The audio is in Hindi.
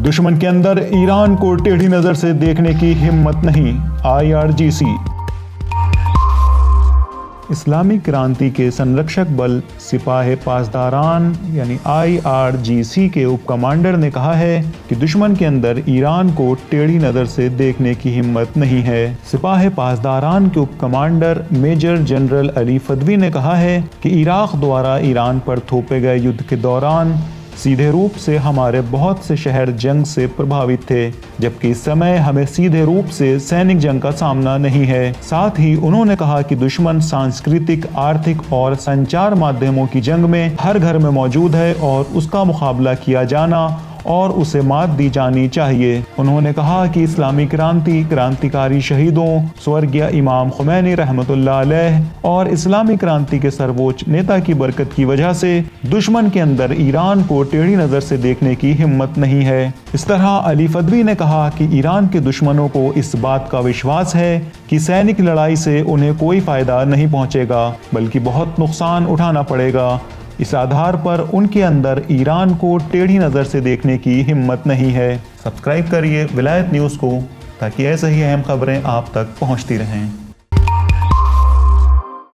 दुश्मन के अंदर ईरान को टेढ़ी नजर से देखने की हिम्मत नहीं, IRGC। इस्लामी क्रांति के संरक्षक बल सिपाह पासदारान यानी IRGC के उप कमांडर ने कहा है कि दुश्मन के अंदर ईरान को टेढ़ी नज़र से देखने की हिम्मत नहीं है। सिपाह पासदारान के उप कमांडर मेजर जनरल अली फदवी ने कहा है कि इराक द्वारा ईरान पर थोपे गए युद्ध के दौरान सीधे रूप से हमारे बहुत से शहर जंग से प्रभावित थे, जबकि इस समय हमें सीधे रूप से सैनिक जंग का सामना नहीं है। साथ ही उन्होंने कहा कि दुश्मन सांस्कृतिक, आर्थिक और संचार माध्यमों की जंग में हर घर में मौजूद है और उसका मुकाबला किया जाना और उसे मात दी जानी चाहिए। उन्होंने कहा कि इस्लामी क्रांति क्रांतिकारी शहीदों स्वर्गीय इमाम खुमैनी रहमतुल्लाह अलैह और इस्लामी क्रांति के सर्वोच्च नेता की बरकत की वजह से दुश्मन के अंदर ईरान को टेढ़ी नज़र से देखने की हिम्मत नहीं है। इस तरह अली फदवी ने कहा कि ईरान के दुश्मनों को इस बात का विश्वास है कि सैनिक लड़ाई से उन्हें कोई फायदा नहीं पहुंचेगा, बल्कि बहुत नुकसान उठाना पड़ेगा। इस आधार पर उनके अंदर ईरान को टेढ़ी नज़र से देखने की हिम्मत नहीं है। सब्सक्राइब करिए विलायत न्यूज़ को ताकि ऐसे ही अहम खबरें आप तक पहुंचती रहें।